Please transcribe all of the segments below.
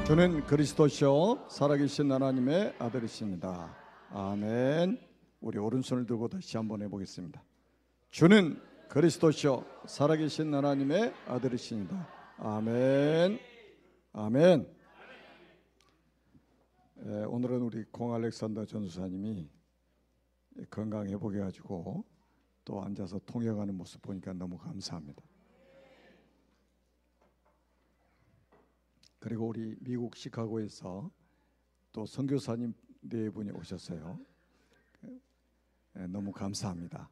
저는 그리스도시요 살아계신 하나님의 아들이십니다. 아멘. 우리 오른손을 들고 다시 한번 해보겠습니다. 주는 그리스도시요 살아계신 하나님의 아들이십니다. 아멘. 아멘. 오늘은 우리 공 알렉산더 전수사님이 건강회복해 가지고 또 앉아서 통역하는 모습 보니까 너무 감사합니다. 그리고 우리 미국 시카고에서 또 선교사님 네 분이 오셨어요. 너무 감사합니다.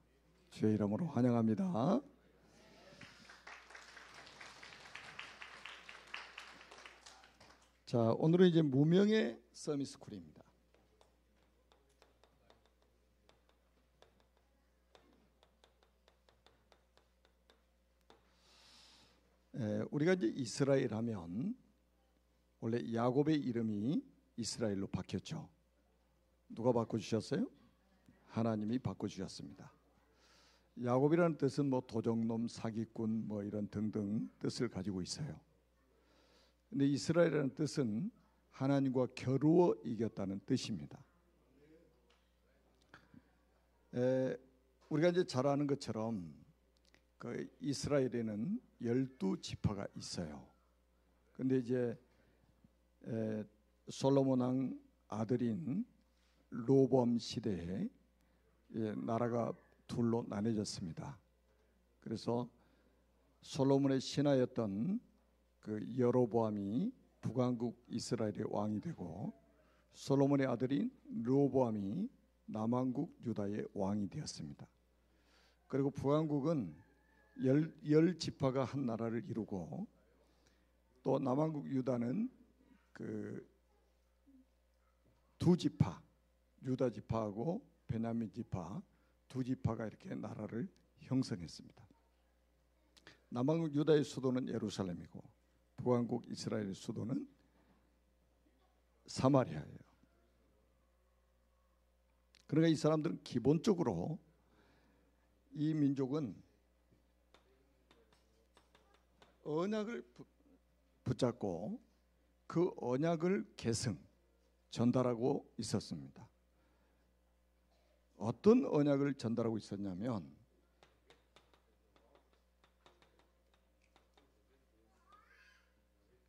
주의 이름으로 환영합니다. 자, 오늘은 이제 무명의 서밋스쿨입니다. 우리가 이제 이스라엘 하면 원래 야곱의 이름이 이스라엘로 바뀌었죠. 누가 바꿔주셨어요? 하나님이 바꿔주셨습니다. 야곱이라는 뜻은 뭐 도적놈, 사기꾼 뭐 이런 등등 뜻을 가지고 있어요. 근데 이스라엘이라는 뜻은 하나님과 겨루어 이겼다는 뜻입니다. 우리가 이제 잘 아는 것처럼 그 이스라엘에는 12지파가 있어요. 근데 이제 솔로몬 왕 아들인 로보암 시대에 나라가 둘로 나뉘어졌습니다. 그래서 솔로몬의 신하였던 그 여로보암이 북왕국 이스라엘의 왕이 되고 솔로몬의 아들인 로보암이 남왕국 유다의 왕이 되었습니다. 그리고 북왕국은 열 지파가 한 나라를 이루고 또 남왕국 유다는 그 두 지파, 유다 지파하고 베냐민 지파 두 지파가 이렇게 나라를 형성했습니다. 남왕국 유다의 수도는 예루살렘이고 북왕국 이스라엘의 수도는 사마리아예요. 그러니까 이 사람들은 기본적으로 이 민족은 언약을 붙잡고 그 언약을 계승, 전달하고 있었습니다. 어떤 언약을 전달하고 있었냐면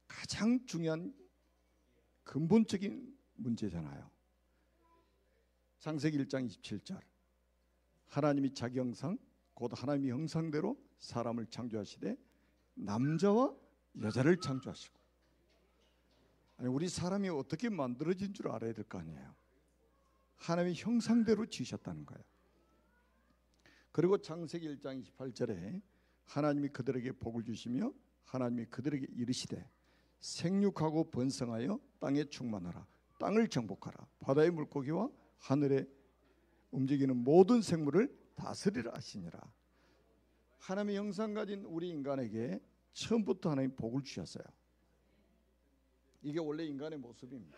가장 중요한 근본적인 문제잖아요. 창세기 1장 27절 하나님이 자기 형상 곧 하나님의 형상대로 사람을 창조하시되 남자와 여자를 창조하시고 아니 우리 사람이 어떻게 만들어진 줄 알아야 될 거 아니에요. 하나님의 형상대로 지으셨다는 거예요. 그리고 창세기 1장 28절에 하나님이 그들에게 복을 주시며 하나님이 그들에게 이르시되 생육하고 번성하여 땅에 충만하라 땅을 정복하라 바다의 물고기와 하늘에 움직이는 모든 생물을 다스리라 하시니라. 하나님의 형상 가진 우리 인간에게 처음부터 하나님 복을 주셨어요. 이게 원래 인간의 모습입니다.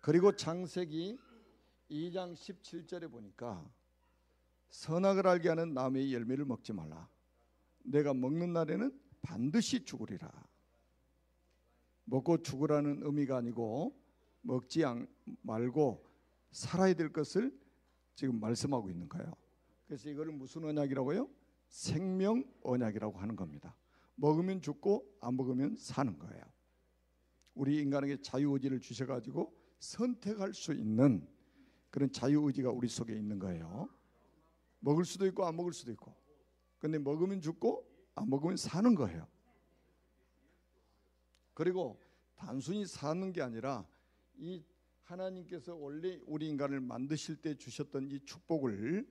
그리고 창세기 2장 17절에 보니까 선악을 알게 하는 나무의 열매를 먹지 말라. 내가 먹는 날에는 반드시 죽으리라. 먹고 죽으라는 의미가 아니고 먹지 말고 살아야 될 것을 지금 말씀하고 있는 거예요. 그래서 이거를 무슨 언약이라고요? 생명 언약이라고 하는 겁니다. 먹으면 죽고 안 먹으면 사는 거예요. 우리 인간에게 자유의지를 주셔가지고 선택할 수 있는 그런 자유의지가 우리 속에 있는 거예요. 먹을 수도 있고 안 먹을 수도 있고 근데 먹으면 죽고 안 먹으면 사는 거예요. 그리고 단순히 사는 게 아니라 이 하나님께서 원래 우리 인간을 만드실 때 주셨던 이 축복을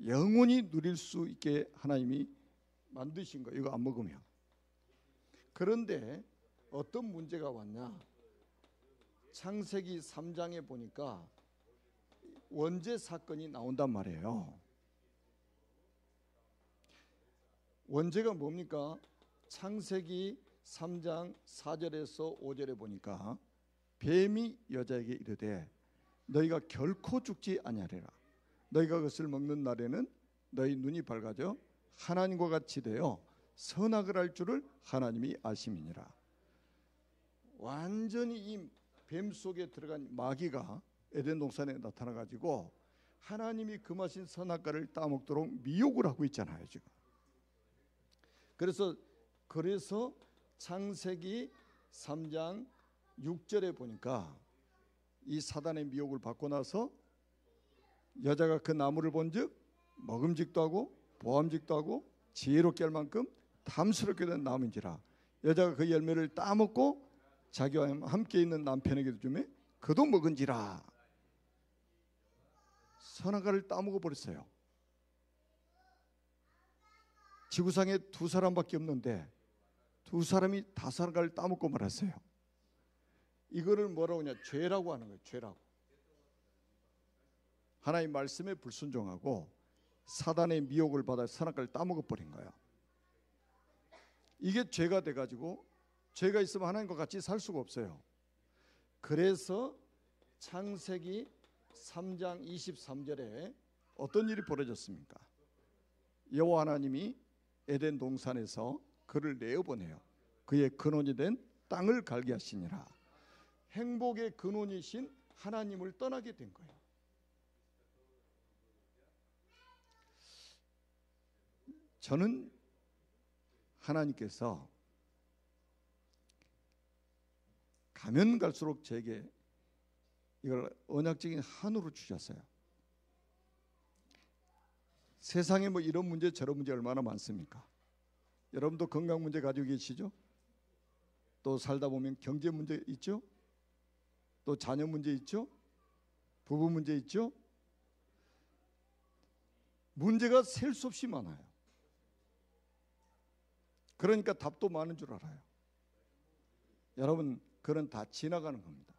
영원히 누릴 수 있게 하나님이 만드신 거예요. 이거 안 먹으면. 그런데 어떤 문제가 왔냐? 창세기 3장에 보니까 원죄 사건이 나온단 말이에요. 원죄가 뭡니까? 창세기 3장 4절에서 5절에 보니까 뱀이 여자에게 이르되 너희가 결코 죽지 아니하리라. 너희가 그것을 먹는 날에는 너희 눈이 밝아져 하나님과 같이 되어 선악을 할 줄을 하나님이 아심이니라. 완전히 이 뱀 속에 들어간 마귀가 에덴 동산에 나타나 가지고 하나님이 금하신 선악과를 따먹도록 미혹을 하고 있잖아요, 지금. 그래서 창세기 3장 6절에 보니까 이 사단의 미혹을 받고 나서 여자가 그 나무를 본즉 먹음직도 하고 보암직도 하고 지혜롭게 할 만큼 탐스럽게 된 나무인지라 여자가 그 열매를 따먹고 자기와 함께 있는 남편에게도 주매 그도 먹은지라. 선악과를 따먹어 버렸어요. 지구상에 두 사람밖에 없는데 두 사람이 다 선악과를 따먹고 말았어요. 이거를 뭐라고 하냐? 죄라고 하는 거예요. 죄라고. 하나님 말씀에 불순종하고 사단의 미혹을 받아 선악과를 따먹어 버린 거예요. 이게 죄가 돼가지고 죄가 있으면 하나님과 같이 살 수가 없어요. 그래서 창세기 3장 23절에 어떤 일이 벌어졌습니까? 여호와 하나님이 에덴 동산에서 그를 내어보내요. 그의 근원이 된 땅을 갈게 하시니라. 행복의 근원이신 하나님을 떠나게 된 거예요. 저는 하나님께서 가면 갈수록 제게 이걸 언약적인 한우로 주셨어요. 세상에 뭐 이런 문제 저런 문제 얼마나 많습니까? 여러분도 건강 문제 가지고 계시죠? 또 살다 보면 경제 문제 있죠? 또 자녀 문제 있죠? 부부 문제 있죠? 문제가 셀 수 없이 많아요. 그러니까 답도 많은 줄 알아요. 여러분, 그건 다 지나가는 겁니다.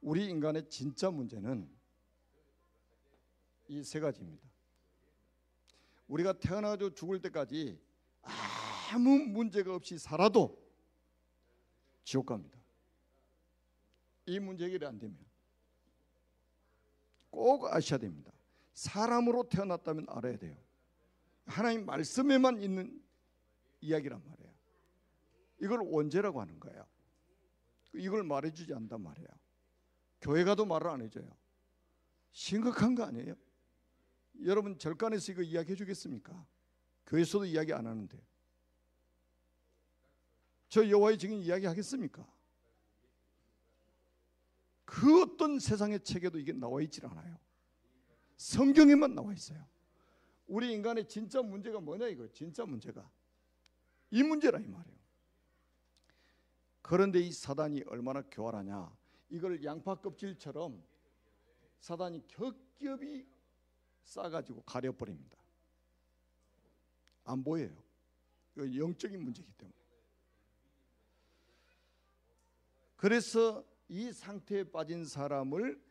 우리 인간의 진짜 문제는 이 세 가지입니다. 우리가 태어나서 죽을 때까지 아무 문제가 없이 살아도 지옥 갑니다. 이 문제 해결이 안 되면 꼭 아셔야 됩니다. 사람으로 태어났다면 알아야 돼요. 하나님 말씀에만 있는 이야기란 말이에요. 이걸 원죄라고 하는 거예요. 이걸 말해주지 않단 말이에요. 교회 가도 말을 안 해줘요. 심각한 거 아니에요? 여러분 절간에서 이거 이야기해 주겠습니까? 교회에서도 이야기 안 하는데 저 여호와의 증인 이야기 하겠습니까? 그 어떤 세상의 책에도 이게 나와 있질 않아요. 성경에만 나와 있어요. 우리 인간의 진짜 문제가 뭐냐 이거. 진짜 문제가 이 문제라 이 말이에요. 그런데 이 사단이 얼마나 교활하냐. 이걸 양파 껍질처럼 사단이 겹겹이 싸가지고 가려버립니다. 안 보여요. 이거 영적인 문제이기 때문에. 그래서 이 상태에 빠진 사람을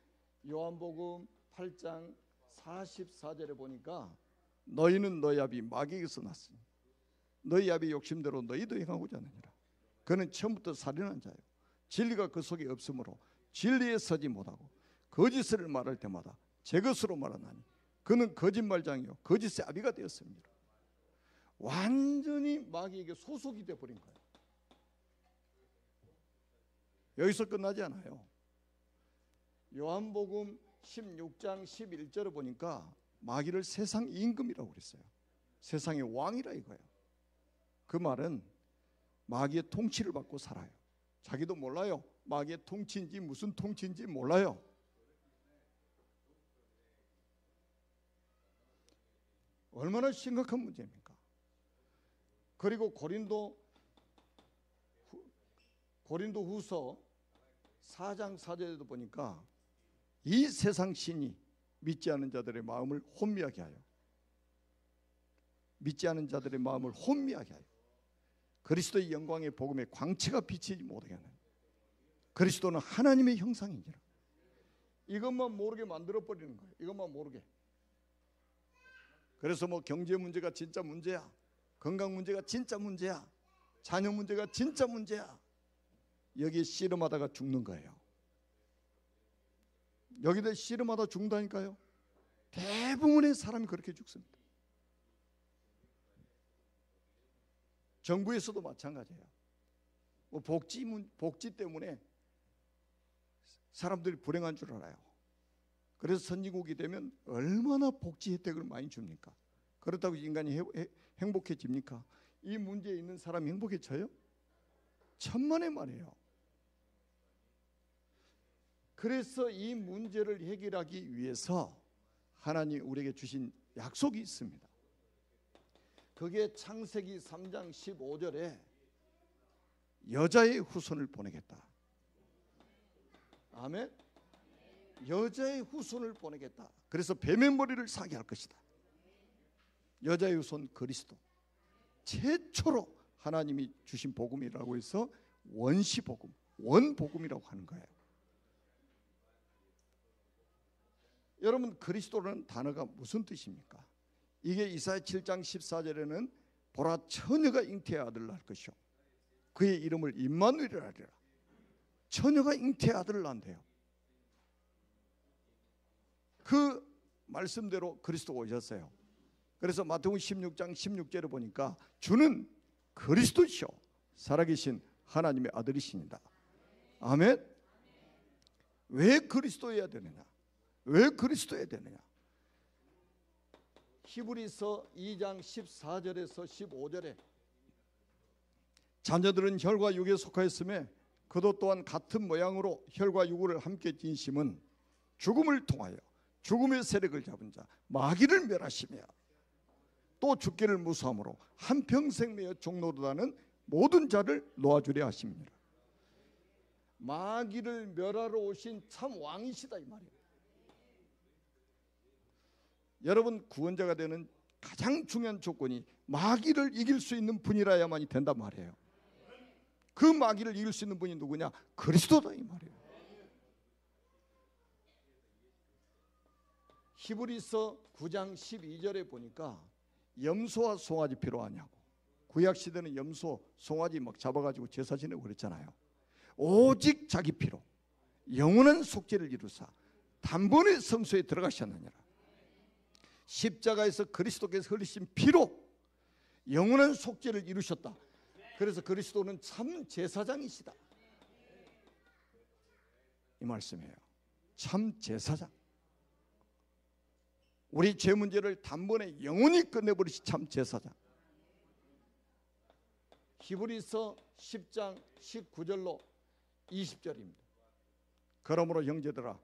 요한복음 8장 44절에 보니까 너희는 너희 아비 마귀에게서 났으니 너희 아비 욕심대로 너희도 행하고자 하느니라. 그는 처음부터 살인한 자요 진리가 그 속에 없으므로 진리에 서지 못하고 거짓을 말할 때마다 제 것으로 말하나니 그는 거짓말장이요 거짓의 아비가 되었습니다. 완전히 마귀에게 소속이 되어버린 거예요. 여기서 끝나지 않아요. 요한복음 16장 11절을 보니까 마귀를 세상 임금이라고 그랬어요. 세상의 왕이라 이거예요. 그 말은 마귀의 통치를 받고 살아요. 자기도 몰라요. 마귀의 통치인지 무슨 통치인지 몰라요. 얼마나 심각한 문제입니까? 그리고 고린도후서 4장 4절에도 보니까 이 세상 신이 믿지 않은 자들의 마음을 혼미하게 하여 그리스도의 영광의 복음의 광채가 비치지 못하게 하는 그리스도는 하나님의 형상이니라. 이것만 모르게 만들어버리는 거예요. 이것만 모르게. 그래서 뭐 경제 문제가 진짜 문제야, 건강 문제가 진짜 문제야, 자녀 문제가 진짜 문제야, 여기에 씨름하다가 죽는 거예요. 여기다 씨름하다 죽는다니까요. 대부분의 사람이 그렇게 죽습니다. 정부에서도 마찬가지예요. 복지 때문에 사람들이 불행한 줄 알아요. 그래서 선진국이 되면 얼마나 복지 혜택을 많이 줍니까? 그렇다고 인간이 행복해집니까? 이 문제에 있는 사람이 행복해져요? 천만의 말이에요. 그래서 이 문제를 해결하기 위해서 하나님이 우리에게 주신 약속이 있습니다. 그게 창세기 3장 15절에 여자의 후손을 보내겠다. 아멘. 여자의 후손을 보내겠다. 그래서 뱀의 머리를 사게 할 것이다. 여자의 후손 그리스도. 최초로 하나님이 주신 복음이라고 해서 원시복음, 원복음이라고 하는 거예요. 여러분, 그리스도라는 단어가 무슨 뜻입니까? 이게 이사야 7장 14절에는 보라 처녀가 잉태의 아들을 낳을 것이요 그의 이름을 임마누엘이라 하리라. 처녀가 잉태의 아들을 낳는대요. 그 말씀대로 그리스도가 오셨어요. 그래서 마태복음 16장 16절에 보니까 주는 그리스도시요 살아계신 하나님의 아들이십니다. 아멘. 왜 그리스도여야 되느냐? 왜 그리스도여야 되느냐? 히브리서 2장 14절에서 15절에 자녀들은 혈과 육에 속하였음에 그도 또한 같은 모양으로 혈과 육을 함께 지니심은 죽음을 통하여 죽음의 세력을 잡은 자 마귀를 멸하시며 또 죽기를 무수함으로 한평생 매여 종노릇하는 모든 자를 놓아주려 하십니다. 마귀를 멸하러 오신 참 왕이시다 이 말이에요. 여러분, 구원자가 되는 가장 중요한 조건이 마귀를 이길 수 있는 분이라야만이 된단 말이에요. 그 마귀를 이길 수 있는 분이 누구냐? 그리스도다 이 말이에요. 히브리서 9장 12절에 보니까 염소와 송아지 필요하냐고. 구약시대는 염소, 송아지 막 잡아가지고 제사 지내고 그랬잖아요. 오직 자기 피로 영원한 속죄를 이루사 단번에 성소에 들어가셨느니라. 십자가에서 그리스도께서 흘리신 피로 영원한 속죄를 이루셨다. 그래서 그리스도는 참 제사장이시다 이 말씀이에요. 참 제사장. 우리 죄 문제를 단번에 영원히 끝내버리신 참 제사장. 히브리서 10장 19절로 20절입니다. 그러므로 형제들아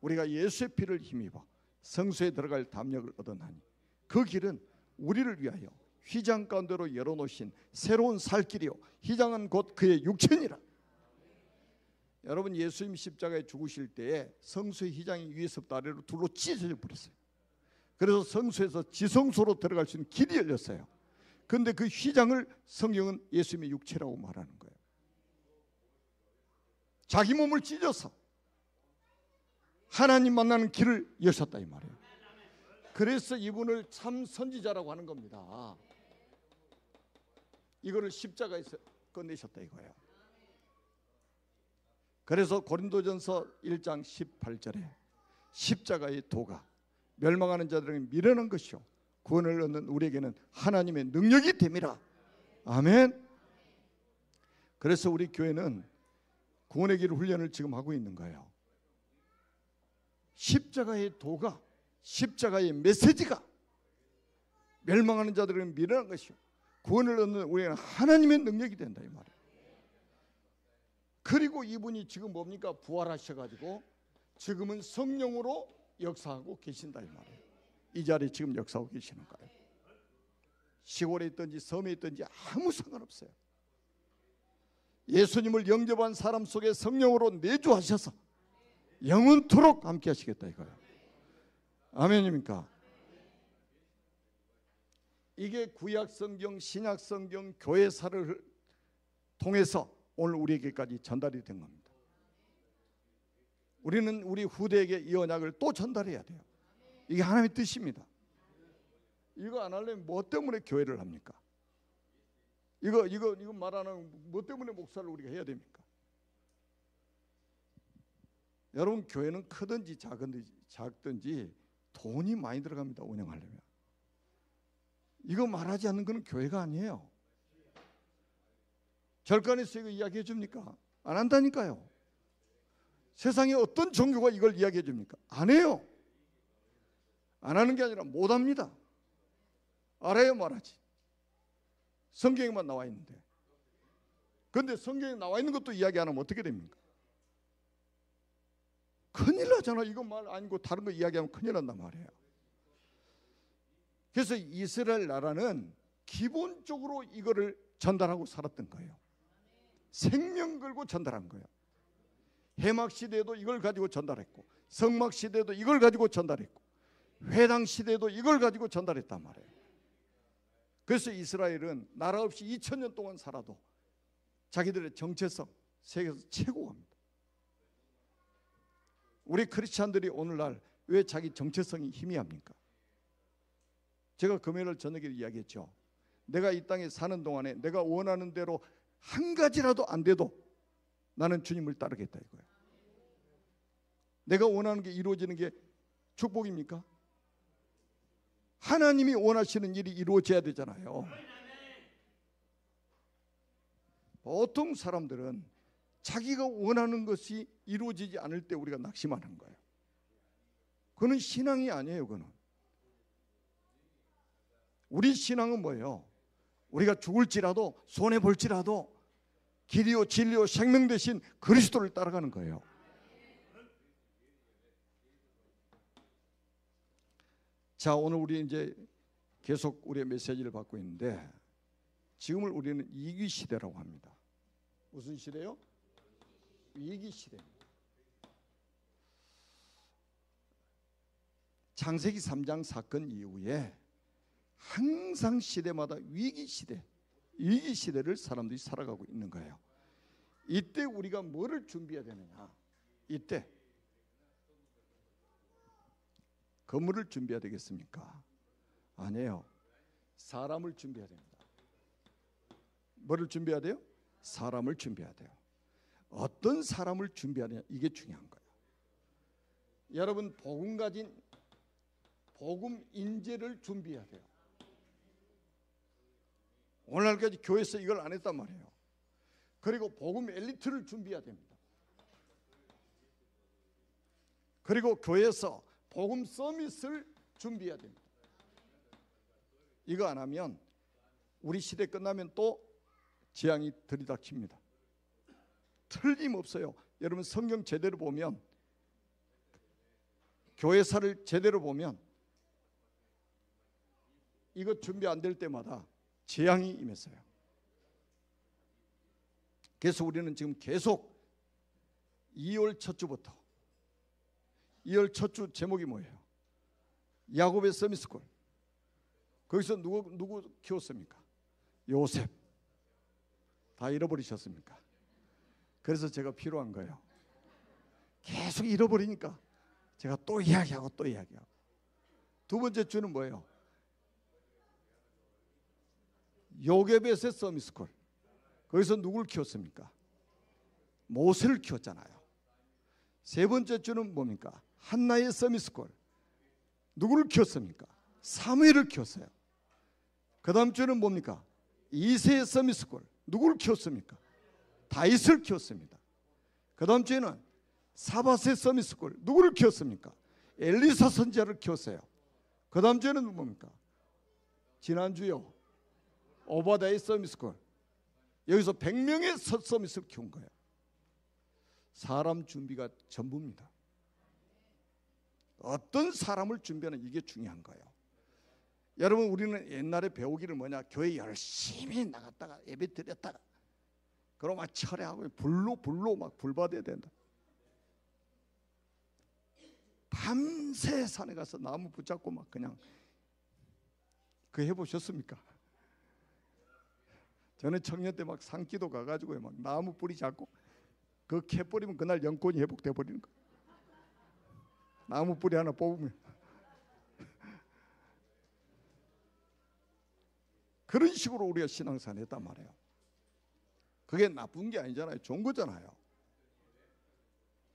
우리가 예수의 피를 힘입어 성소에 들어갈 담력을 얻었나니 그 길은 우리를 위하여 휘장 가운데로 열어놓으신 새로운 살 길이요 휘장은 곧 그의 육체니라. 여러분, 예수님 십자가에 죽으실 때에 성소의 휘장이 위에서부터 아래로 둘로 찢어져 버렸어요. 그래서 성소에서 지성소로 들어갈 수 있는 길이 열렸어요. 그런데 그 휘장을 성경은 예수님의 육체라고 말하는 거예요. 자기 몸을 찢어서 하나님 만나는 길을 여셨다 이 말이에요. 그래서 이분을 참 선지자라고 하는 겁니다. 이거를 십자가에서 끝내셨다 이거예요. 그래서 고린도전서 1장 18절에 십자가의 도가 멸망하는 자들에게 미련한 것이요 구원을 얻는 우리에게는 하나님의 능력이 됨이라. 아멘. 그래서 우리 교회는 구원의 길 훈련을 지금 하고 있는 거예요. 십자가의 도가, 십자가의 메시지가 멸망하는 자들에게 미련한 것이요 구원을 얻는 우리에게는 하나님의 능력이 된다 이 말이에요. 그리고 이분이 지금 뭡니까? 부활하셔가지고 지금은 성령으로 역사하고 계신다 이 말이에요. 이 자리에 지금 역사하고 계시는 거예요. 시골에 있든지 섬에 있든지 아무 상관없어요. 예수님을 영접한 사람 속에 성령으로 내주하셔서 영원토록 함께 하시겠다 이거예요. 아멘입니까? 이게 구약성경, 신약성경, 교회사를 통해서 오늘 우리에게까지 전달이 된 겁니다. 우리는 우리 후대에게 이 언약을 또 전달해야 돼요. 이게 하나님의 뜻입니다. 이거 안 하려면 뭐 때문에 교회를 합니까? 이거 말하는 뭐 때문에 목사를 우리가 해야 됩니까? 여러분, 교회는 크든지 작든지 돈이 많이 들어갑니다. 운영하려면. 이거 말하지 않는 건 교회가 아니에요. 절간에서 이거 이야기해 줍니까? 안 한다니까요. 세상에 어떤 종교가 이걸 이야기해 줍니까? 안 해요. 안 하는 게 아니라 못 합니다. 알아야 말하지. 성경에만 나와 있는데. 그런데 성경에 나와 있는 것도 이야기 안 하면 어떻게 됩니까? 큰일 나잖아. 이거 말 아니고 다른 거 이야기하면 큰일 난단 말이에요. 그래서 이스라엘 나라는 기본적으로 이거를 전달하고 살았던 거예요. 생명 걸고 전달한 거예요. 해막 시대에도 이걸 가지고 전달했고, 성막 시대에도 이걸 가지고 전달했고, 회당 시대에도 이걸 가지고 전달했단 말이에요. 그래서 이스라엘은 나라 없이 2000년 동안 살아도 자기들의 정체성 세계에서 최고입니다. 우리 크리스찬들이 오늘날 왜 자기 정체성이 희미합니까? 제가 금요일 저녁에 이야기했죠. 내가 이 땅에 사는 동안에 내가 원하는 대로 한 가지라도 안 돼도 나는 주님을 따르겠다 이거예요. 내가 원하는 게 이루어지는 게 축복입니까? 하나님이 원하시는 일이 이루어져야 되잖아요. 보통 사람들은 자기가 원하는 것이 이루어지지 않을 때 우리가 낙심하는 거예요. 그건 신앙이 아니에요. 그건 우리 신앙은 뭐예요? 우리가 죽을지라도 손해볼지라도 길이요 진리요 생명 대신 그리스도를 따라가는 거예요. 자, 오늘 우리 이제 계속 우리의 메시지를 받고 있는데, 지금을 우리는 위기 시대라고 합니다. 무슨 시대요? 위기 시대입니다. 창세기 3장 사건 이후에 항상 시대마다 위기 시대를 사람들이 살아가고 있는 거예요. 이때 우리가 뭐를 준비해야 되느냐? 이때 건물을 준비해야 되겠습니까? 아니에요. 사람을 준비해야 됩니다. 뭐를 준비해야 돼요? 사람을 준비해야 돼요. 어떤 사람을 준비하느냐, 이게 중요한 거예요. 여러분, 복음 가진 복음 인재를 준비해야 돼요. 오늘날까지 교회에서 이걸 안 했단 말이에요. 그리고 복음 엘리트를 준비해야 됩니다. 그리고 교회에서 복음 서밋을 준비해야 됩니다. 이거 안 하면 우리 시대 끝나면 또 재앙이 들이닥칩니다. 틀림없어요. 여러분, 성경 제대로 보면, 교회사를 제대로 보면 이거 준비 안 될 때마다 재앙이 임했어요. 그래서 우리는 지금 계속 2월 첫 주부터, 2월 첫 주 제목이 뭐예요? 야곱의 서밋스쿨. 거기서 누구 키웠습니까? 요셉. 다 잃어버리셨습니까? 그래서 제가 필요한 거예요. 계속 잃어버리니까 제가 또 이야기하고 또 이야기하고. 두 번째 주는 뭐예요? 요게벳의 서밋스쿨. 거기서 누굴 키웠습니까? 모세를 키웠잖아요. 세 번째 주는 뭡니까? 한나의 서밋스쿨. 누구를 키웠습니까? 사무엘을 키웠어요. 그 다음 주는 뭡니까? 이새의 서밋스쿨. 누구를 키웠습니까? 다윗을 키웠습니다. 그 다음 주에는 사밧의 서밋스쿨. 누구를 키웠습니까? 엘리사 선지자를 키웠어요. 그 다음 주에는 뭡니까? 지난주요, 오바댜의 서밋스쿨. 여기서 100명의 서밋을 키운 거예요. 사람 준비가 전부입니다. 어떤 사람을 준비하는, 이게 중요한 거예요. 여러분, 우리는 옛날에 배우기를 뭐냐? 교회 열심히 나갔다가 예배 드렸다가 그럼 막 철회하고 불로 막 불받아야 된다. 밤새 산에 가서 나무 붙잡고 막 그냥, 그거 해보셨습니까? 저는 청년 때 막 산기도 가가지고 막 나무 뿌리 잡고 그 캐 뿌리면 그날 영권이 회복돼 버리는 거. 나무 뿌리 하나 뽑으면. 그런 식으로 우리가 신앙생활 했단 말이에요. 그게 나쁜 게 아니잖아요. 좋은 거잖아요.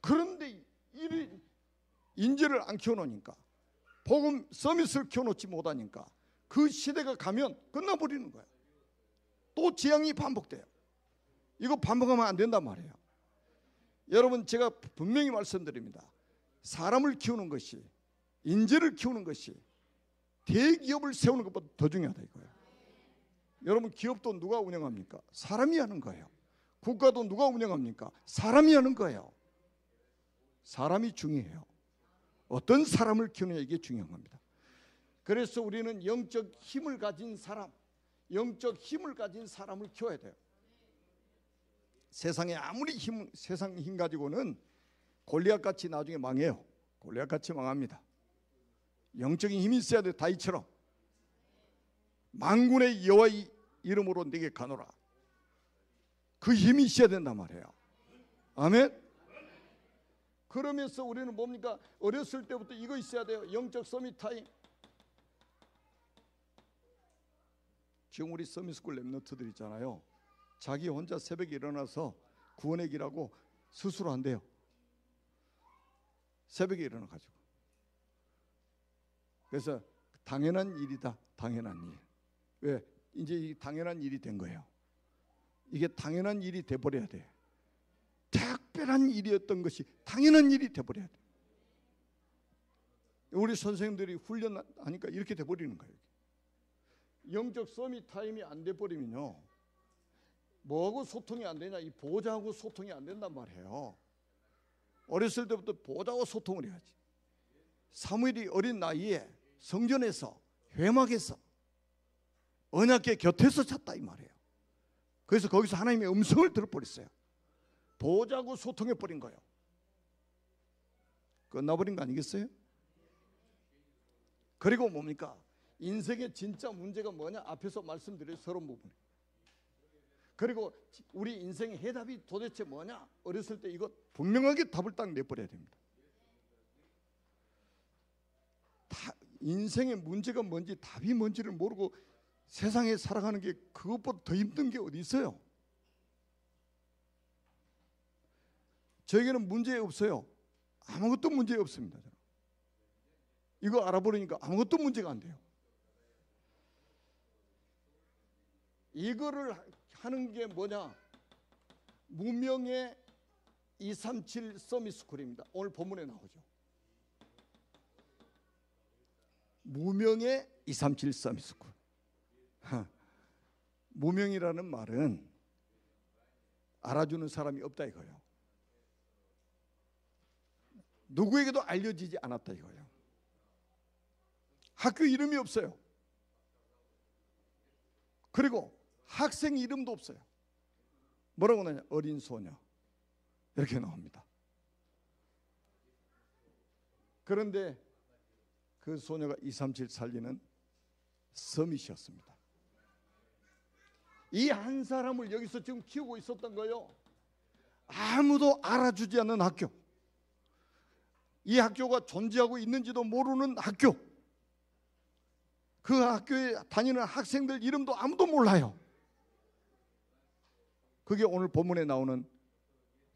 그런데 이 인재를 안 키워놓으니까, 복음 서밋을 키워놓지 못하니까 그 시대가 가면 끝나버리는 거예요. 또 재앙이 반복돼요. 이거 반복하면 안 된단 말이에요. 여러분, 제가 분명히 말씀드립니다. 사람을 키우는 것이, 인재를 키우는 것이 대기업을 세우는 것보다 더 중요하다 이거예요. 여러분, 기업도 누가 운영합니까? 사람이 하는 거예요. 국가도 누가 운영합니까? 사람이 하는 거예요. 사람이 중요해요. 어떤 사람을 키우느냐, 이게 중요한 겁니다. 그래서 우리는 영적 힘을 가진 사람, 영적 힘을 가진 사람을 키워야 돼요. 세상에 아무리 세상 힘 가지고는 골리앗같이 나중에 망해요. 골리앗같이 망합니다. 영적인 힘이 있어야 돼. 다윗처럼 만군의 여호와의 이름으로 네게 가노라. 그 힘이 있어야 된단 말이에요. 아멘. 그러면서 우리는 뭡니까? 어렸을 때부터 이거 있어야 돼요. 영적 서밋 타임. 지금 우리 서밋스쿨 랩런트들 있잖아요. 자기 혼자 새벽에 일어나서 구원의 길하고 스스로 한대요. 새벽에 일어나가지고. 그래서 당연한 일이다. 당연한 일. 왜? 이제 이 당연한 일이 된 거예요. 이게 당연한 일이 돼버려야 돼. 특별한 일이었던 것이 당연한 일이 돼버려야 돼. 우리 선생님들이 훈련하니까 이렇게 돼버리는 거예요. 영적 서밋 타임이 안 돼버리면요, 뭐하고 소통이 안 되냐? 이 보호자하고 소통이 안 된단 말이에요. 어렸을 때부터 보호자하고 소통을 해야지. 사무엘이 어린 나이에 성전에서, 회막에서, 언약궤 곁에서 잤다 이 말이에요. 그래서 거기서 하나님의 음성을 들어버렸어요. 보호자하고 소통해버린 거예요. 끝나버린 거 아니겠어요? 그리고 뭡니까? 인생의 진짜 문제가 뭐냐? 앞에서 말씀드린 서론 부분에. 그리고 우리 인생의 해답이 도대체 뭐냐? 어렸을 때 이거 분명하게 답을 딱 내버려야 됩니다. 인생의 문제가 뭔지, 답이 뭔지를 모르고 세상에 살아가는 게 그것보다 더 힘든 게 어디 있어요? 저에게는 문제 없어요. 아무것도 문제 없습니다. 이거 알아버리니까 아무것도 문제가 안 돼요. 이거를 하는 게 뭐냐? 무명의 237 서밋스쿨입니다. 오늘 본문에 나오죠. 무명의 237 서밋스쿨. 무명이라는 말은 알아주는 사람이 없다 이거예요. 누구에게도 알려지지 않았다 이거예요. 학교 이름이 없어요. 그리고 학생 이름도 없어요. 뭐라고 나냐? 어린 소녀 이렇게 나옵니다. 그런데 그 소녀가 237 살리는 서밋이었습니다. 이 한 사람을 여기서 지금 키우고 있었던 거예요. 아무도 알아주지 않는 학교, 이 학교가 존재하고 있는지도 모르는 학교, 그 학교에 다니는 학생들 이름도 아무도 몰라요. 그게 오늘 본문에 나오는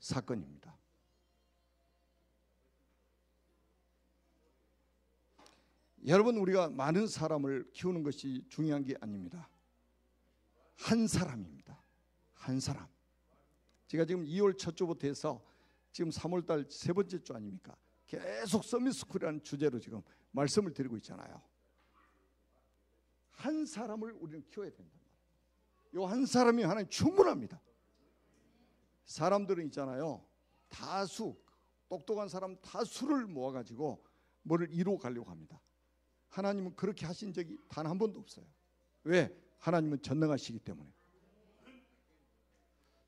사건입니다. 여러분, 우리가 많은 사람을 키우는 것이 중요한 게 아닙니다. 한 사람입니다. 한 사람. 제가 지금 2월 첫 주부터 해서 지금 3월달 세 번째 주 아닙니까? 계속 서밋스쿨이라는 주제로 지금 말씀을 드리고 있잖아요. 한 사람을 우리는 키워야 된단 말이에요. 이 한 사람이 하나님 충분합니다. 사람들은 있잖아요, 다수, 똑똑한 사람 다수를 모아가지고 뭐를 이루어 가려고 합니다. 하나님은 그렇게 하신 적이 단 한 번도 없어요. 왜? 하나님은 전능하시기 때문에.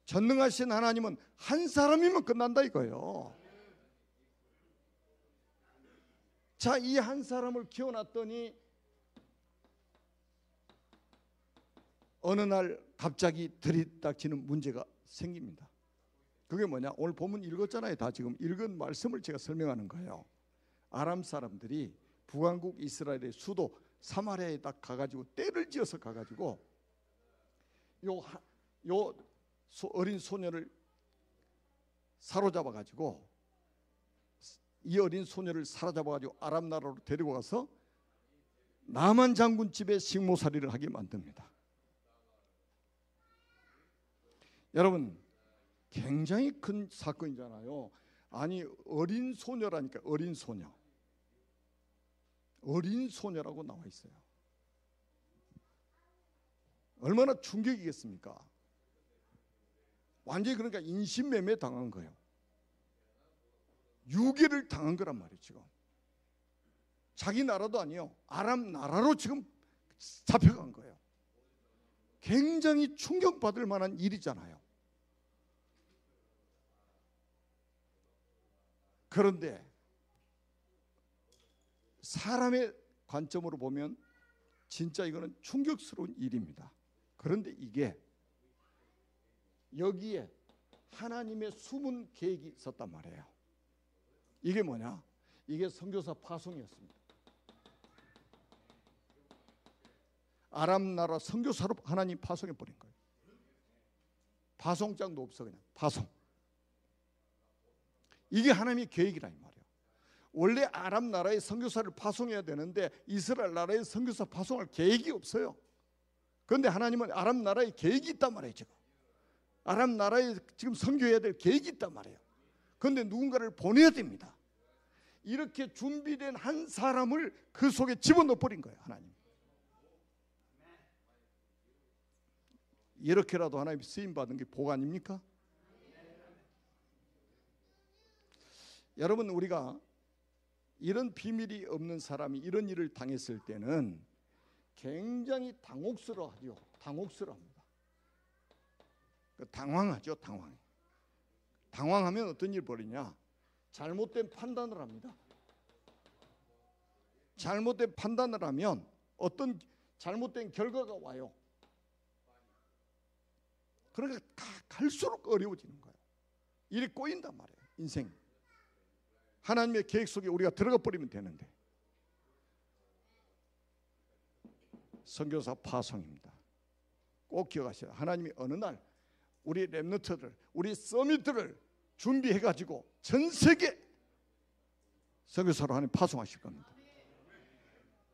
전능하신 하나님은 한 사람이면 끝난다 이거예요. 자, 이 한 사람을 키워놨더니 어느 날 갑자기 들이닥치는 문제가 생깁니다. 그게 뭐냐? 오늘 본문 읽었잖아요. 다 지금 읽은 말씀을 제가 설명하는 거예요. 아람 사람들이 북왕국 이스라엘의 수도 사마리아에 딱 가가지고 떼를 지어서 가가지고 요 어린 소녀를 사로잡아가지고, 이 어린 소녀를 사로잡아가지고 아람 나라로 데리고 가서 나만 장군 집에 식모살이를 하게 만듭니다. 여러분, 굉장히 큰 사건이잖아요. 아니 어린 소녀라니까. 어린 소녀. 어린 소녀라고 나와 있어요. 얼마나 충격이겠습니까? 완전히 그러니까 인신매매 당한 거예요. 유괴를 당한 거란 말이에요. 지금 자기 나라도 아니에요. 아람 나라로 지금 잡혀간 거예요. 굉장히 충격받을 만한 일이잖아요. 그런데 사람의 관점으로 보면 진짜 이거는 충격스러운 일입니다. 그런데 이게 여기에 하나님의 숨은 계획이 있었단 말이에요. 이게 뭐냐? 이게 선교사 파송이었습니다. 아람 나라 선교사로 하나님 파송해 버린 거예요. 파송장도 없어. 그냥 파송. 이게 하나님의 계획이라 이 말이에요. 원래 아람 나라의 선교사를 파송해야 되는데 이스라엘 나라의 선교사 파송할 계획이 없어요. 그런데 하나님은 아람 나라에 계획이 있단 말이에요. 지금 아람 나라에 지금 선교해야 될 계획이 있단 말이에요. 그런데 누군가를 보내야 됩니다. 이렇게 준비된 한 사람을 그 속에 집어넣어 버린 거예요. 하나님. 이렇게라도 하나님 쓰임받은 게 복 아닙니까? 여러분, 우리가 이런 비밀이 없는 사람이 이런 일을 당했을 때는 굉장히 당혹스러워하죠. 당혹스러워합니다. 당황하죠. 당황하면 어떤 일이 벌이냐? 잘못된 판단을 합니다. 잘못된 판단을 하면 어떤 잘못된 결과가 와요. 그러니까 갈수록 어려워지는 거예요. 일이 꼬인단 말이에요. 인생. 하나님의 계획 속에 우리가 들어가 버리면 되는데. 선교사 파송입니다. 꼭 기억하셔야 돼요. 하나님이 어느 날 우리 렘넌트들, 우리 서밋들을 준비해가지고 전 세계 선교사로 하나님 파송하실 겁니다.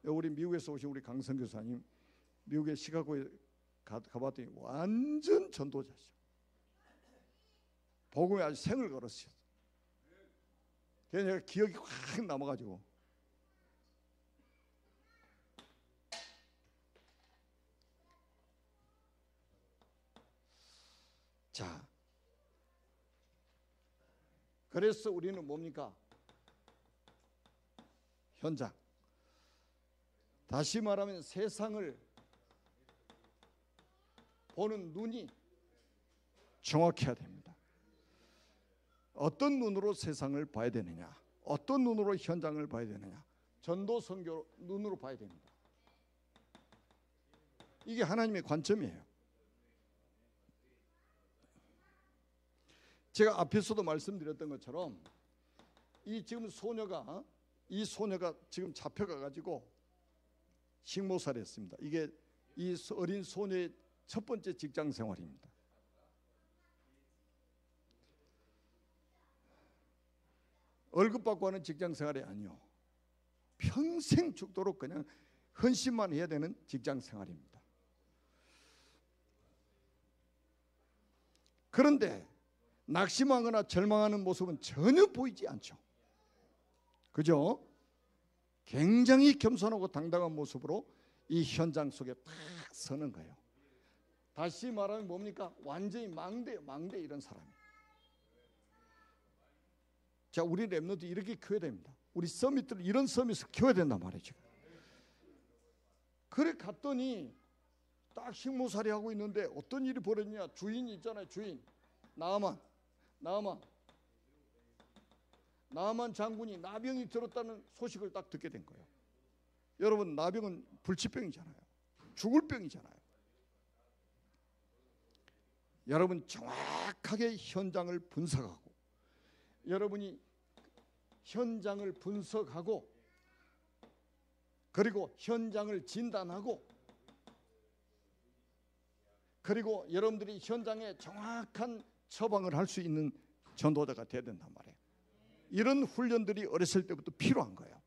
우리 미국에서 오신 우리 강 선교사님, 미국의 시카고에 가봤더니 완전 전도자시죠. 복음에 아주 생을 걸었어요. 그래서 제가 기억이 확 남아가지고 자, 그래서 우리는 뭡니까? 현장. 다시 말하면 세상을 보는 눈이 정확해야 됩니다. 어떤 눈으로 세상을 봐야 되느냐? 어떤 눈으로 현장을 봐야 되느냐? 전도 선교 눈으로 봐야 됩니다. 이게 하나님의 관점이에요. 제가 앞에서도 말씀드렸던 것처럼 이 소녀가 지금 잡혀가 가지고 식모살이 했습니다. 이게 이 어린 소녀의 첫 번째 직장 생활입니다. 월급 받고 하는 직장 생활이 아니요. 평생 죽도록 그냥 헌신만 해야 되는 직장 생활입니다. 그런데 낙심하거나 절망하는 모습은 전혀 보이지 않죠. 그죠? 굉장히 겸손하고 당당한 모습으로 이 현장 속에 딱 서는 거예요. 다시 말하면 뭡니까? 완전히 망대 이런 사람이. 자, 우리 렘넌트 이렇게 키워야 됩니다. 우리 서밋들 이런 서밋을 키워야 된단 말이죠. 그래 갔더니 딱 식모살이 하고 있는데 어떤 일이 벌어지냐? 주인이 있잖아요. 주인 나아만 장군이 나병이 들었다는 소식을 딱 듣게 된 거예요. 여러분, 나병은 불치병이잖아요. 죽을 병이잖아요. 여러분, 정확하게 현장을 분석하고, 여러분이 현장을 분석하고, 그리고 현장을 진단하고, 그리고 여러분들이 현장에 정확한 처방을 할 수 있는 전도자가 돼야 된단 말이에요. 이런 훈련들이 어렸을 때부터 필요한 거예요.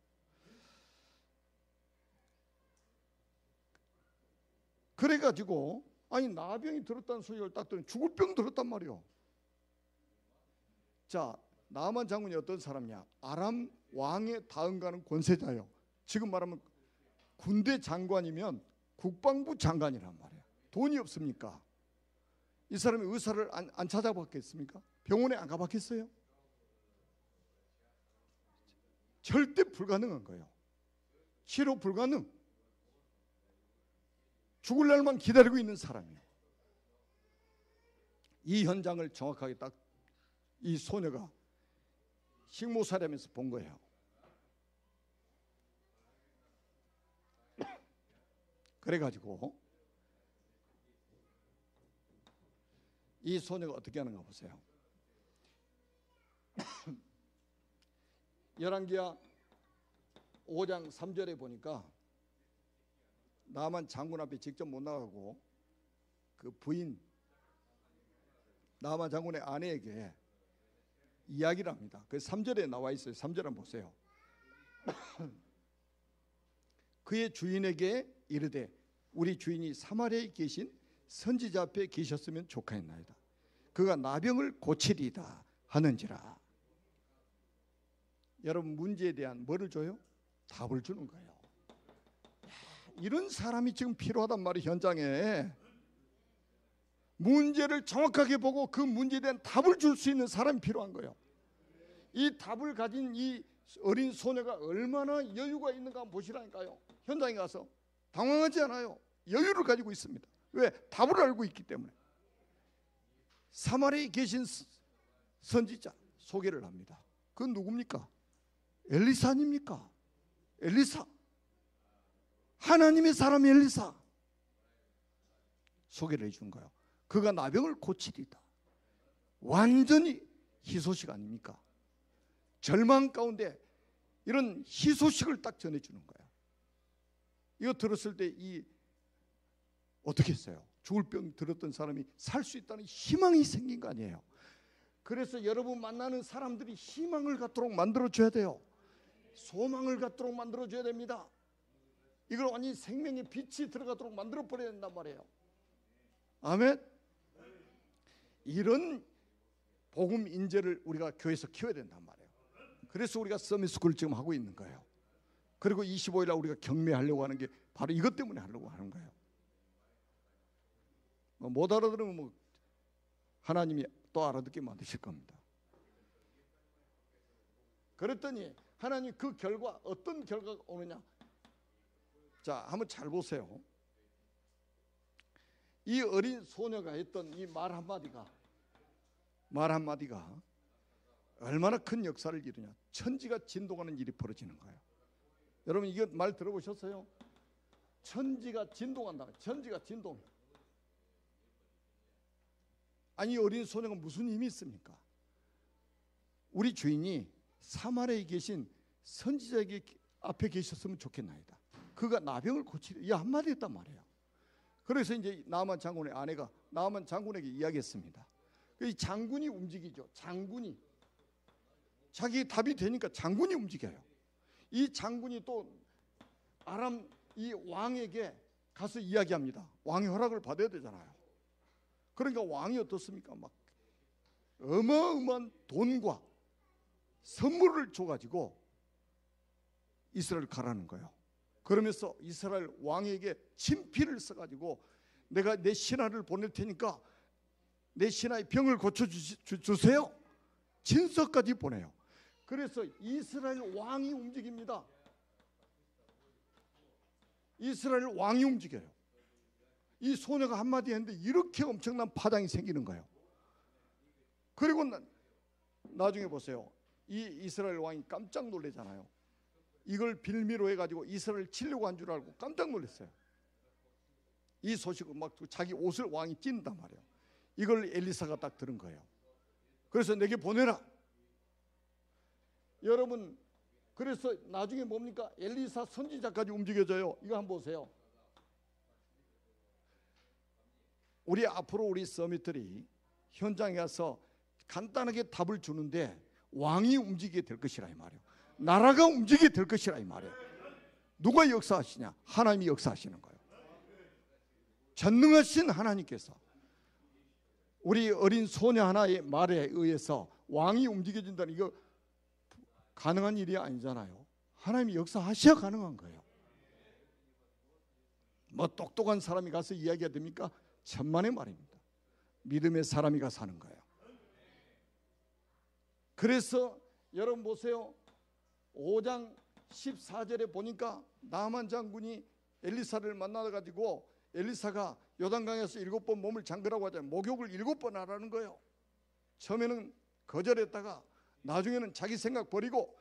그래가지고 아니 나병이 들었다는 소식을 딱 들으니 죽을 병 들었단 말이에요. 자, 나만 장군이 어떤 사람이냐? 아람 왕의 다음가는 권세자예요. 지금 말하면 군대 장관이면 국방부 장관이란 말이에요. 돈이 없습니까? 이 사람이 의사를 안 찾아봤겠습니까? 병원에 안 가봤겠어요? 절대 불가능한 거예요. 치료 불가능. 죽을 날만 기다리고 있는 사람이에요. 이 현장을 정확하게 딱 이 소녀가 식모살이하면서 본 거예요. 그래가지고 이 소녀가 어떻게 하는가 보세요. 열왕기하 5장 3절에 보니까 나만 장군 앞에 직접 못 나가고 그 부인 나만 장군의 아내에게 이야기를 합니다. 그 3절에 나와 있어요. 3절 한번 보세요. 그의 주인에게 이르되 우리 주인이 사마리아에 계신 선지자 앞에 계셨으면 좋겠나이다. 그가 나병을 고치리이다 하는지라. 여러분, 문제에 대한 뭐를 줘요? 답을 주는 거예요. 이런 사람이 지금 필요하단 말이에요. 현장에 문제를 정확하게 보고 그 문제에 대한 답을 줄 수 있는 사람이 필요한 거예요. 이 답을 가진 이 어린 소녀가 얼마나 여유가 있는가 한번 보시라니까요. 현장에 가서 당황하지 않아요. 여유를 가지고 있습니다. 왜? 답을 알고 있기 때문에. 사마리아에 계신 선지자 소개를 합니다. 그건 누굽니까? 엘리사 아닙니까? 엘리사. 하나님의 사람 엘리사. 소개를 해준 거예요. 그가 나병을 고치리다. 완전히 희소식 아닙니까? 절망 가운데 이런 희소식을 딱 전해주는 거예요. 이거 들었을 때 어떻게 했어요? 죽을 병 들었던 사람이 살 수 있다는 희망이 생긴 거 아니에요? 그래서 여러분 만나는 사람들이 희망을 갖도록 만들어줘야 돼요. 소망을 갖도록 만들어줘야 됩니다. 이걸 완전히 생명의 빛이 들어가도록 만들어버려야 된단 말이에요. 아멘. 이런 복음 인재를 우리가 교회에서 키워야 된단 말이에요. 그래서 우리가 서밋스쿨을 지금 하고 있는 거예요. 그리고 25일날 우리가 경매하려고 하는 게 바로 이것 때문에 하려고 하는 거예요. 못 알아들으면 하나님이 또 알아듣게 만드실 겁니다. 그랬더니 하나님 그 결과 어떤 결과가 오느냐? 자, 한번 잘 보세요. 이 어린 소녀가 했던 이 말 한마디가 얼마나 큰 역사를 이루냐. 천지가 진동하는 일이 벌어지는 거예요. 여러분 이거 말 들어보셨어요? 천지가 진동한다. 천지가 진동. 아니 어린 소녀가 무슨 힘이 있습니까? 우리 주인이 사마리아에 계신 선지자에게 앞에 계셨으면 좋겠나이다. 그가 나병을 고치리. 이 한마디 했단 말이에요. 그래서 이제 나만 장군의 아내가 나만 장군에게 이야기했습니다. 이 장군이 움직이죠. 장군이 자기 답이 되니까 장군이 움직여요. 이 장군이 또 아람 이 왕에게 가서 이야기합니다. 왕의 허락을 받아야 되잖아요. 그러니까 왕이 어떻습니까? 막 어마어마한 돈과 선물을 줘가지고 이스라엘을 가라는 거예요. 그러면서 이스라엘 왕에게 친필을 써가지고 내가 내 신하를 보낼 테니까 내 신하의 병을 고쳐주세요. 진서까지 보내요. 그래서 이스라엘 왕이 움직입니다. 이스라엘 왕이 움직여요. 이 소녀가 한마디 했는데 이렇게 엄청난 파장이 생기는 거예요. 그리고 나중에 보세요. 이 이스라엘 왕이 깜짝 놀라잖아요. 이걸 빌미로 해가지고 이스라엘을 치려고 한 줄 알고 깜짝 놀랐어요. 이 소식을 막 자기 옷을 왕이 찢는단 말이에요. 이걸 엘리사가 딱 들은 거예요. 그래서 내게 보내라. 여러분 그래서 나중에 뭡니까? 엘리사 선지자까지 움직여져요. 이거 한번 보세요. 우리 앞으로 우리 서밋들이 현장에 가서 간단하게 답을 주는데 왕이 움직이게 될 것이라 이 말이에요. 나라가 움직이게 될 것이라 이 말이에요. 누가 역사하시냐? 하나님이 역사하시는 거예요. 전능하신 하나님께서 우리 어린 소녀 하나의 말에 의해서 왕이 움직여진다는 이거 가능한 일이 아니잖아요. 하나님이 역사하셔야 가능한 거예요. 뭐 똑똑한 사람이 가서 이야기가 됩니까? 천만의 말입니다. 믿음의 사람이 가서 하는 거예요. 그래서 여러분 보세요. 5장 14절에 보니까 나만 장군이 엘리사를 만나가지고 엘리사가 요단강에서 7번 몸을 잠그라고 하잖아요. 목욕을 7번 하라는 거예요. 처음에는 거절했다가 나중에는 자기 생각 버리고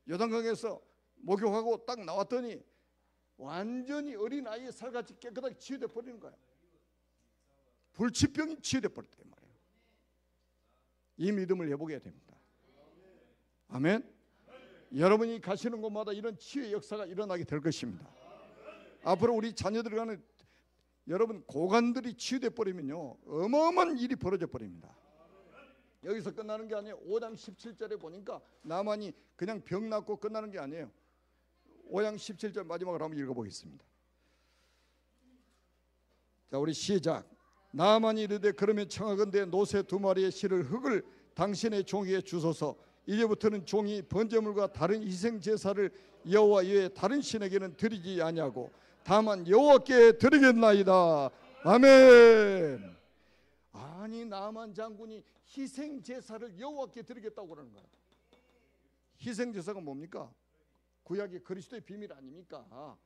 요단강에서 목욕하고 딱 나왔더니 완전히 어린아이의 살같이 깨끗하게 치유돼 버리는 거예요. 불치병이 치유돼 버렸단 말이에요. 이 믿음을 회복해야 됩니다. 아멘. 여러분이 가시는 곳마다 이런 치유의 역사가 일어나게 될 것입니다. 앞으로 우리 자녀들 가는 여러분 고관들이 치유돼 버리면요 어마어마한 일이 벌어져 버립니다. 여기서 끝나는 게 아니에요. 5장 17절에 보니까 나만이 그냥 병 낫고 끝나는 게 아니에요. 5장 17절 마지막으로 한번 읽어보겠습니다. 자, 우리 시작. 나만이 이르되 그러면 청하건대 노새 2마리의 실을 흙을 당신의 종에게 주소서. 이제부터는 종이 번제물과 다른 희생 제사를 여호와 외에 다른 신에게는 드리지 아니하고 다만 여호와께 드리겠나이다. 아멘. 아니 나만 장군이 희생 제사를 여호와께 드리겠다고 그러는 거예요. 희생 제사가 뭡니까? 구약의 그리스도의 비밀 아닙니까?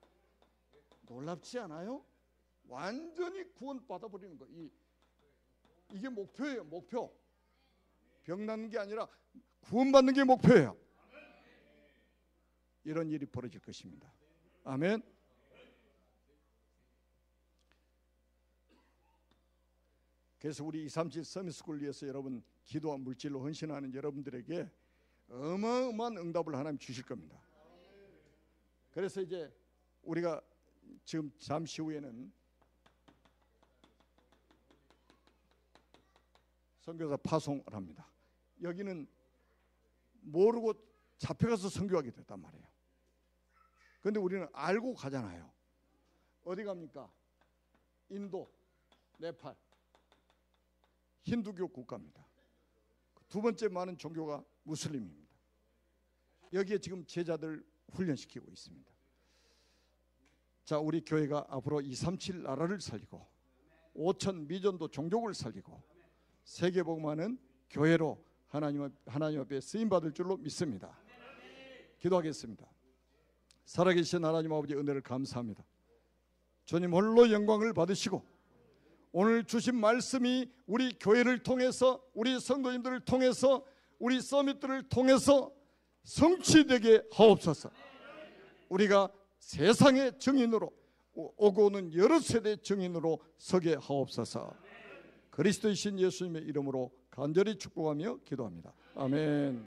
놀랍지 않아요? 완전히 구원 받아버리는 거예요. 이게 목표예요. 목표. 병 낫는 게 아니라 구원받는 게 목표예요. 이런 일이 벌어질 것입니다. 아멘. 그래서 우리 237 서밋스쿨을 위해서 여러분 기도와 물질로 헌신하는 여러분들에게 어마어마한 응답을 하나님 주실 겁니다. 그래서 이제 우리가 지금 잠시 후에는 선교사 파송을 합니다. 여기는 모르고 잡혀가서 선교하게 됐단 말이에요. 그런데 우리는 알고 가잖아요. 어디 갑니까? 인도, 네팔, 힌두교 국가입니다. 두 번째 많은 종교가 무슬림입니다. 여기에 지금 제자들 훈련시키고 있습니다. 자, 우리 교회가 앞으로 237 나라를 살리고 5천 미전도 종족을 살리고 세계복음하는 교회로 하나님 앞에 쓰임받을 줄로 믿습니다. 기도하겠습니다. 살아계신 하나님 아버지 은혜를 감사합니다. 주님 홀로 영광을 받으시고 오늘 주신 말씀이 우리 교회를 통해서 우리 성도님들을 통해서 우리 서밋들을 통해서 성취되게 하옵소서. 우리가 세상의 증인으로 오고 오는 여러 세대의 증인으로 서게 하옵소서. 그리스도이신 예수님의 이름으로 간절히 축복하며 기도합니다. 아멘.